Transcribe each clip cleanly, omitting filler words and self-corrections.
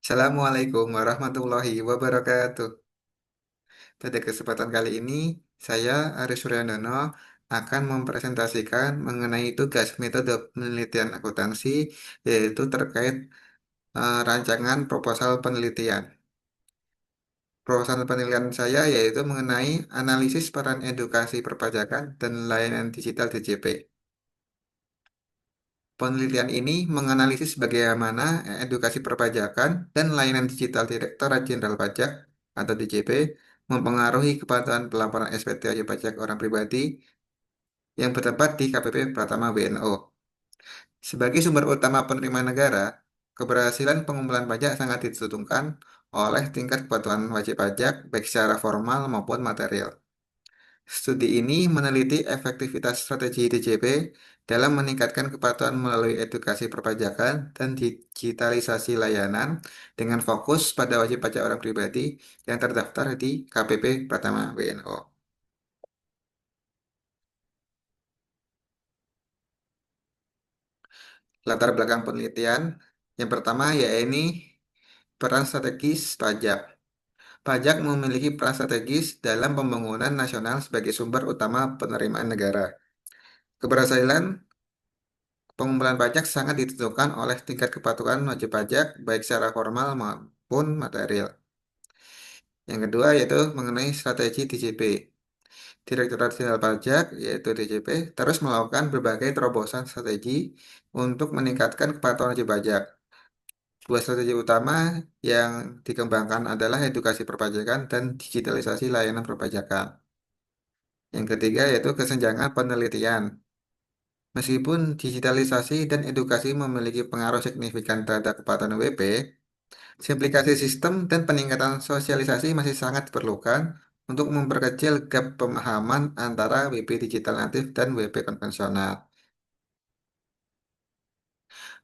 Assalamualaikum warahmatullahi wabarakatuh. Pada kesempatan kali ini, saya Aris Suryandono akan mempresentasikan mengenai tugas metode penelitian akuntansi, yaitu terkait rancangan proposal penelitian. Proposal penelitian saya yaitu mengenai analisis peran edukasi perpajakan dan layanan digital DJP. Penelitian ini menganalisis bagaimana edukasi perpajakan dan layanan digital Direktorat Jenderal Pajak atau DJP mempengaruhi kepatuhan pelaporan SPT wajib pajak orang pribadi yang bertempat di KPP Pratama WNO. Sebagai sumber utama penerimaan negara, keberhasilan pengumpulan pajak sangat ditentukan oleh tingkat kepatuhan wajib pajak baik secara formal maupun material. Studi ini meneliti efektivitas strategi DJP dalam meningkatkan kepatuhan melalui edukasi perpajakan dan digitalisasi layanan dengan fokus pada wajib pajak orang pribadi yang terdaftar di KPP Pratama WNO. Latar belakang penelitian yang pertama yaitu peran strategis pajak. Pajak memiliki peran strategis dalam pembangunan nasional sebagai sumber utama penerimaan negara. Keberhasilan pengumpulan pajak sangat ditentukan oleh tingkat kepatuhan wajib pajak, baik secara formal maupun material. Yang kedua yaitu mengenai strategi DJP. Direktorat Jenderal Pajak, yaitu DJP, terus melakukan berbagai terobosan strategi untuk meningkatkan kepatuhan wajib pajak. Dua strategi utama yang dikembangkan adalah edukasi perpajakan dan digitalisasi layanan perpajakan. Yang ketiga yaitu kesenjangan penelitian. Meskipun digitalisasi dan edukasi memiliki pengaruh signifikan terhadap kepatuhan WP, simplikasi sistem dan peningkatan sosialisasi masih sangat diperlukan untuk memperkecil gap pemahaman antara WP digital natif dan WP konvensional.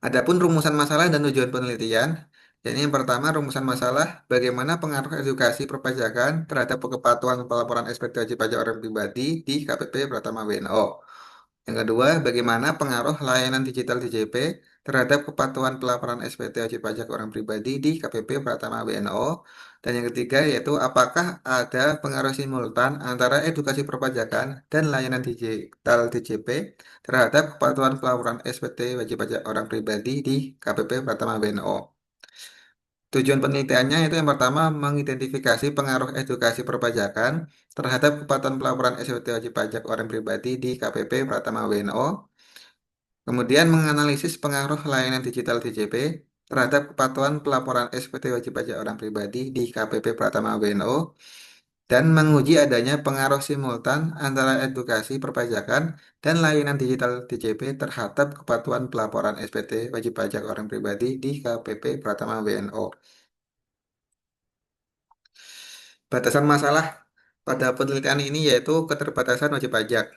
Adapun rumusan masalah dan tujuan penelitian, yakni yang pertama rumusan masalah bagaimana pengaruh edukasi perpajakan terhadap kepatuhan pelaporan SPT wajib pajak orang pribadi di KPP Pratama WNO. Yang kedua, bagaimana pengaruh layanan digital DJP terhadap kepatuhan pelaporan SPT wajib pajak orang pribadi di KPP Pratama WNO. Dan yang ketiga yaitu apakah ada pengaruh simultan antara edukasi perpajakan dan layanan digital DJP terhadap kepatuhan pelaporan SPT wajib pajak orang pribadi di KPP Pratama WNO. Tujuan penelitiannya itu yang pertama mengidentifikasi pengaruh edukasi perpajakan terhadap kepatuhan pelaporan SPT wajib pajak orang pribadi di KPP Pratama WNO. Kemudian menganalisis pengaruh layanan digital DJP terhadap kepatuhan pelaporan SPT wajib pajak orang pribadi di KPP Pratama WNO dan menguji adanya pengaruh simultan antara edukasi perpajakan dan layanan digital DJP terhadap kepatuhan pelaporan SPT wajib pajak orang pribadi di KPP Pratama WNO. Batasan masalah pada penelitian ini yaitu keterbatasan wajib pajak.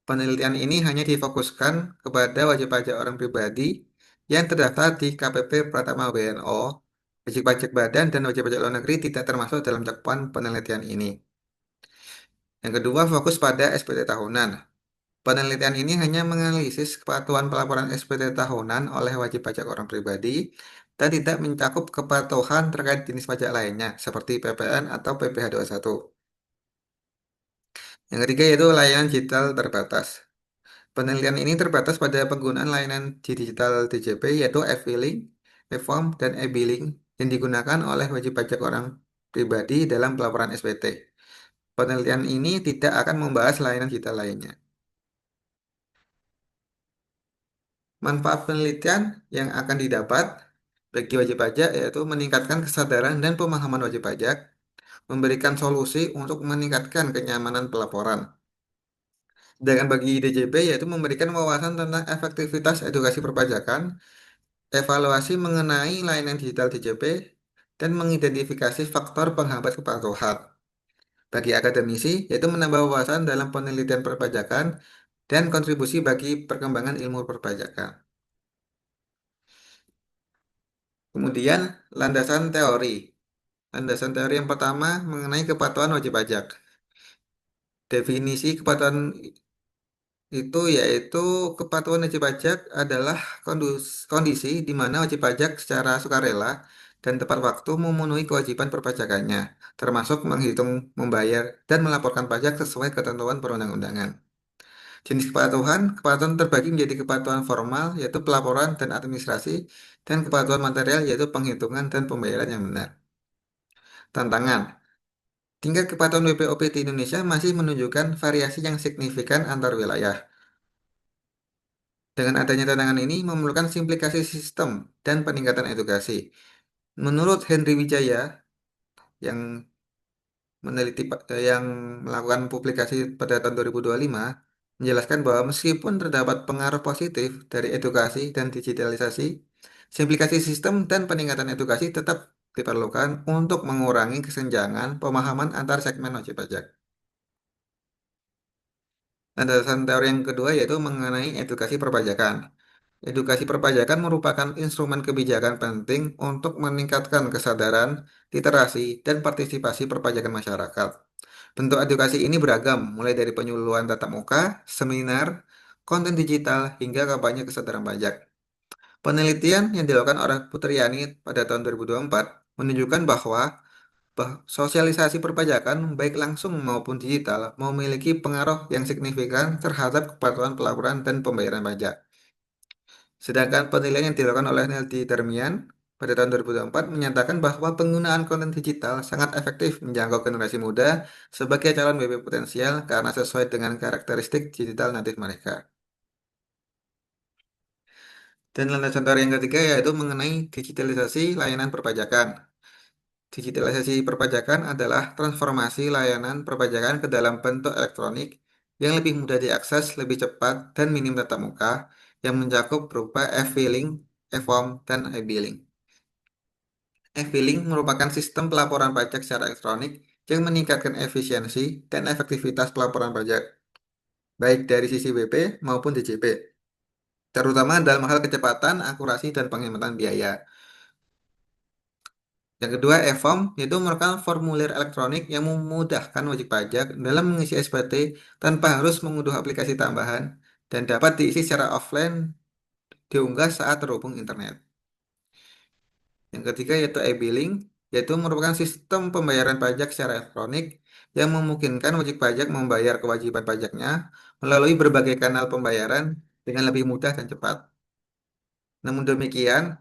Penelitian ini hanya difokuskan kepada wajib pajak orang pribadi yang terdaftar di KPP Pratama WNO. Wajib pajak badan dan wajib pajak luar negeri tidak termasuk dalam cakupan penelitian ini. Yang kedua, fokus pada SPT tahunan. Penelitian ini hanya menganalisis kepatuhan pelaporan SPT tahunan oleh wajib pajak orang pribadi dan tidak mencakup kepatuhan terkait jenis pajak lainnya seperti PPN atau PPh satu. Yang ketiga yaitu layanan digital terbatas. Penelitian ini terbatas pada penggunaan layanan digital DJP yaitu e-filing, e-form, dan e-billing yang digunakan oleh wajib pajak orang pribadi dalam pelaporan SPT. Penelitian ini tidak akan membahas layanan digital lainnya. Manfaat penelitian yang akan didapat bagi wajib pajak yaitu meningkatkan kesadaran dan pemahaman wajib pajak, memberikan solusi untuk meningkatkan kenyamanan pelaporan. Sedangkan bagi DJP yaitu memberikan wawasan tentang efektivitas edukasi perpajakan, evaluasi mengenai layanan digital DJP, dan mengidentifikasi faktor penghambat kepatuhan. Bagi akademisi, yaitu menambah wawasan dalam penelitian perpajakan dan kontribusi bagi perkembangan ilmu perpajakan. Kemudian, landasan teori. Landasan teori yang pertama mengenai kepatuhan wajib pajak. Definisi kepatuhan itu yaitu kepatuhan wajib pajak adalah kondisi di mana wajib pajak secara sukarela dan tepat waktu memenuhi kewajiban perpajakannya, termasuk menghitung, membayar, dan melaporkan pajak sesuai ketentuan perundang-undangan. Jenis kepatuhan terbagi menjadi kepatuhan formal, yaitu pelaporan dan administrasi, dan kepatuhan material, yaitu penghitungan dan pembayaran yang benar. Tantangan. Tingkat kepatuhan WPOP di Indonesia masih menunjukkan variasi yang signifikan antar wilayah. Dengan adanya tantangan ini memerlukan simplifikasi sistem dan peningkatan edukasi. Menurut Henry Wijaya yang yang melakukan publikasi pada tahun 2025 menjelaskan bahwa meskipun terdapat pengaruh positif dari edukasi dan digitalisasi, simplifikasi sistem dan peningkatan edukasi tetap diperlukan untuk mengurangi kesenjangan pemahaman antar segmen wajib pajak. Landasan teori yang kedua yaitu mengenai edukasi perpajakan. Edukasi perpajakan merupakan instrumen kebijakan penting untuk meningkatkan kesadaran, literasi, dan partisipasi perpajakan masyarakat. Bentuk edukasi ini beragam, mulai dari penyuluhan tatap muka, seminar, konten digital, hingga kampanye kesadaran pajak. Penelitian yang dilakukan oleh Putriani pada tahun 2024 menunjukkan bahwa sosialisasi perpajakan, baik langsung maupun digital, memiliki pengaruh yang signifikan terhadap kepatuhan pelaporan dan pembayaran pajak. Sedangkan penilaian yang dilakukan oleh Nelty Darmian pada tahun 2024 menyatakan bahwa penggunaan konten digital sangat efektif menjangkau generasi muda sebagai calon WP potensial karena sesuai dengan karakteristik digital natif mereka. Dan landasan teori yang ketiga yaitu mengenai digitalisasi layanan perpajakan. Digitalisasi perpajakan adalah transformasi layanan perpajakan ke dalam bentuk elektronik yang lebih mudah diakses, lebih cepat, dan minim tatap muka yang mencakup berupa e-filing, e-form, dan e-billing. E-filing merupakan sistem pelaporan pajak secara elektronik yang meningkatkan efisiensi dan efektivitas pelaporan pajak, baik dari sisi WP maupun DJP, terutama dalam hal kecepatan, akurasi, dan penghematan biaya. Yang kedua, e-form yaitu merupakan formulir elektronik yang memudahkan wajib pajak dalam mengisi SPT tanpa harus mengunduh aplikasi tambahan dan dapat diisi secara offline diunggah saat terhubung internet. Yang ketiga yaitu e-billing, yaitu merupakan sistem pembayaran pajak secara elektronik yang memungkinkan wajib pajak membayar kewajiban pajaknya melalui berbagai kanal pembayaran dengan lebih mudah dan cepat. Namun demikian,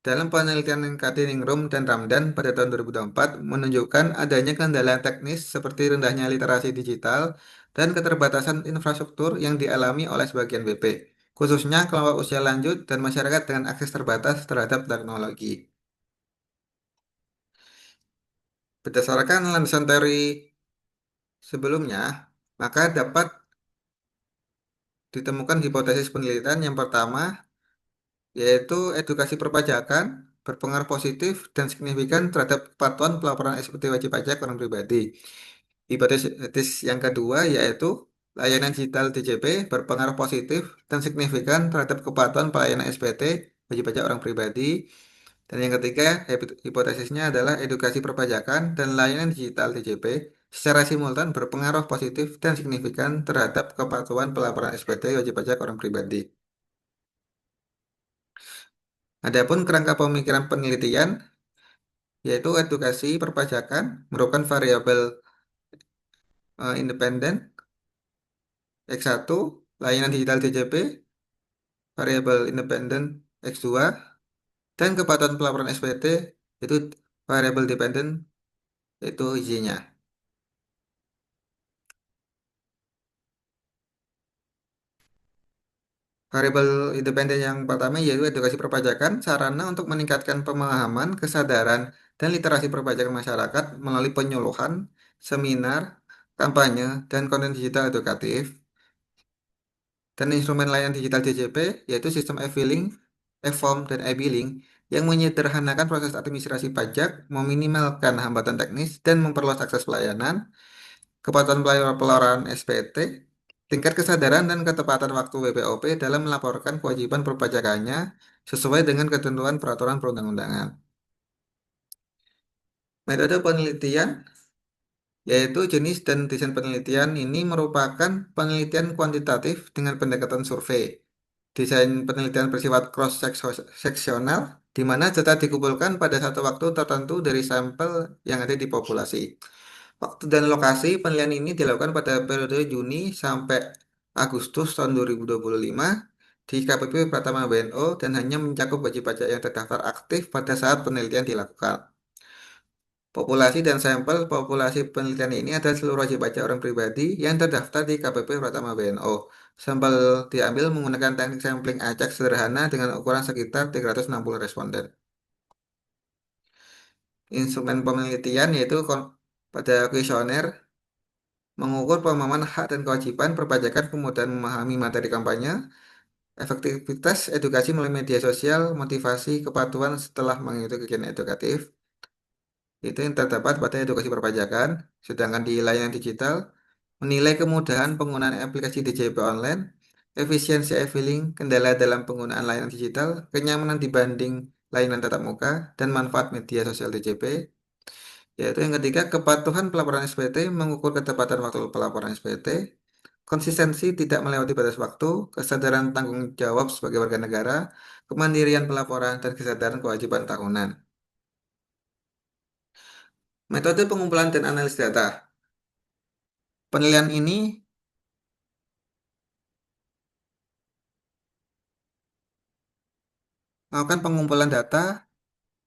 dalam penelitian Room dan Ramdan pada tahun 2024 menunjukkan adanya kendala teknis seperti rendahnya literasi digital dan keterbatasan infrastruktur yang dialami oleh sebagian BP, khususnya kelompok usia lanjut dan masyarakat dengan akses terbatas terhadap teknologi. Berdasarkan landasan teori sebelumnya, maka dapat ditemukan hipotesis penelitian yang pertama, yaitu edukasi perpajakan berpengaruh positif dan signifikan terhadap kepatuhan pelaporan SPT wajib pajak orang pribadi. Hipotesis yang kedua, yaitu layanan digital DJP berpengaruh positif dan signifikan terhadap kepatuhan pelayanan SPT wajib pajak orang pribadi. Dan yang ketiga, hipotesisnya adalah edukasi perpajakan dan layanan digital DJP secara simultan berpengaruh positif dan signifikan terhadap kepatuhan pelaporan SPT wajib pajak orang pribadi. Adapun kerangka pemikiran penelitian, yaitu edukasi perpajakan merupakan variabel independen X1, layanan digital DJP, variabel independen X2, dan kepatuhan pelaporan SPT itu variabel dependen yaitu Y-nya. Variabel independen yang pertama yaitu edukasi perpajakan, sarana untuk meningkatkan pemahaman, kesadaran, dan literasi perpajakan masyarakat melalui penyuluhan, seminar, kampanye, dan konten digital edukatif. Dan instrumen layanan digital DJP yaitu sistem e-filing, e-form, dan e-billing yang menyederhanakan proses administrasi pajak, meminimalkan hambatan teknis, dan memperluas akses pelayanan, kepatuhan pelaporan SPT, tingkat kesadaran dan ketepatan waktu WPOP dalam melaporkan kewajiban perpajakannya sesuai dengan ketentuan peraturan perundang-undangan. Metode penelitian yaitu jenis dan desain penelitian ini merupakan penelitian kuantitatif dengan pendekatan survei. Desain penelitian bersifat cross-seksional di mana data dikumpulkan pada satu waktu tertentu dari sampel yang ada di populasi. Waktu dan lokasi penelitian ini dilakukan pada periode Juni sampai Agustus tahun 2025 di KPP Pratama BNO dan hanya mencakup wajib pajak yang terdaftar aktif pada saat penelitian dilakukan. Populasi dan sampel populasi penelitian ini adalah seluruh wajib pajak orang pribadi yang terdaftar di KPP Pratama BNO. Sampel diambil menggunakan teknik sampling acak sederhana dengan ukuran sekitar 360 responden. Instrumen penelitian yaitu pada kuesioner mengukur pemahaman hak dan kewajiban perpajakan, kemudahan memahami materi kampanye, efektivitas edukasi melalui media sosial, motivasi kepatuhan setelah mengikuti kegiatan edukatif. Itu yang terdapat pada edukasi perpajakan, sedangkan di layanan digital, menilai kemudahan penggunaan aplikasi DJP online, efisiensi e-filing, kendala dalam penggunaan layanan digital, kenyamanan dibanding layanan tatap muka, dan manfaat media sosial DJP. Yaitu yang ketiga, kepatuhan pelaporan SPT, mengukur ketepatan waktu pelaporan SPT, konsistensi tidak melewati batas waktu, kesadaran tanggung jawab sebagai warga negara, kemandirian pelaporan, dan kesadaran kewajiban tahunan. Metode pengumpulan dan analisis data. Penilaian ini melakukan pengumpulan data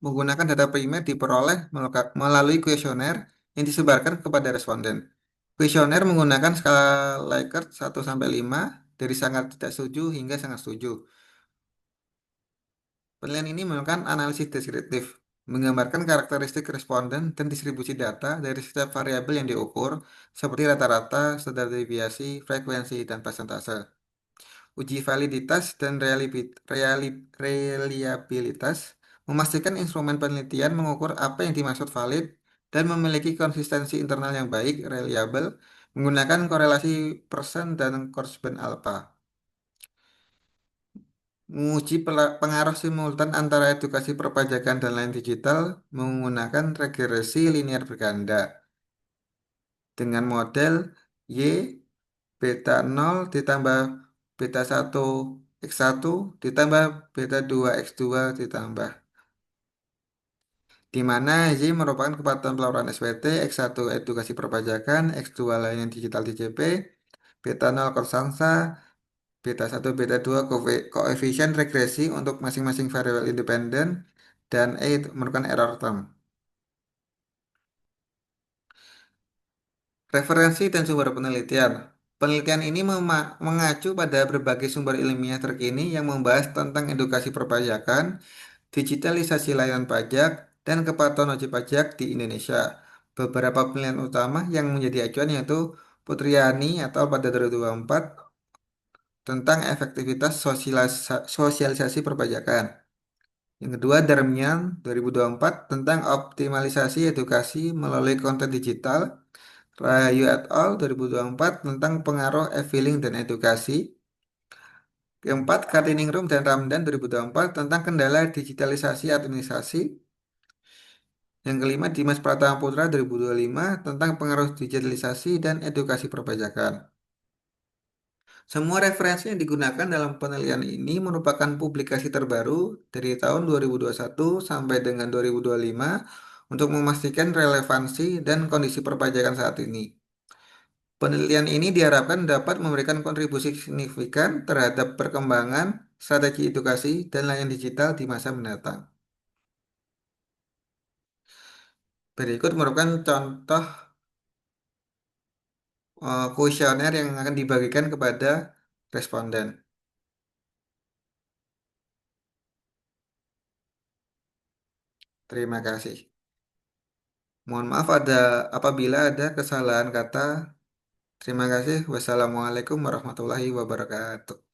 menggunakan data primer diperoleh melalui kuesioner yang disebarkan kepada responden. Kuesioner menggunakan skala Likert 1 sampai 5 dari sangat tidak setuju hingga sangat setuju. Penilaian ini melakukan analisis deskriptif, menggambarkan karakteristik responden dan distribusi data dari setiap variabel yang diukur, seperti rata-rata, standar deviasi, frekuensi, dan persentase. Uji validitas dan reliabilitas memastikan instrumen penelitian mengukur apa yang dimaksud valid dan memiliki konsistensi internal yang baik, reliable, menggunakan korelasi persen dan korresponden alpha. Menguji pengaruh simultan antara edukasi perpajakan dan lain digital menggunakan regresi linear berganda dengan model Y beta 0 ditambah beta 1 X1 ditambah beta 2 X2 ditambah, di mana Y merupakan kepatuhan pelaporan SPT, X1 edukasi perpajakan, X2 layanan digital DJP, beta 0 konstansa, beta 1 beta 2 koefisien regresi untuk masing-masing variabel independen, dan E itu merupakan error term. Referensi dan sumber penelitian. Penelitian ini mengacu pada berbagai sumber ilmiah terkini yang membahas tentang edukasi perpajakan, digitalisasi layanan pajak, dan kepatuhan wajib pajak di Indonesia. Beberapa penelitian utama yang menjadi acuan yaitu Putriani atau pada 2024 tentang efektivitas sosialisasi perpajakan. Yang kedua, Darmian 2024 tentang optimalisasi edukasi melalui konten digital. Rahayu et al. 2024 tentang pengaruh e-filing dan edukasi. Keempat, Kartiningrum dan Ramdan 2024 tentang kendala digitalisasi administrasi. Yang kelima, Dimas Pratama Putra 2025 tentang pengaruh digitalisasi dan edukasi perpajakan. Semua referensi yang digunakan dalam penelitian ini merupakan publikasi terbaru dari tahun 2021 sampai dengan 2025 untuk memastikan relevansi dan kondisi perpajakan saat ini. Penelitian ini diharapkan dapat memberikan kontribusi signifikan terhadap perkembangan strategi edukasi dan layanan digital di masa mendatang. Berikut merupakan contoh kuesioner yang akan dibagikan kepada responden. Terima kasih. Mohon maaf apabila ada kesalahan kata. Terima kasih. Wassalamualaikum warahmatullahi wabarakatuh.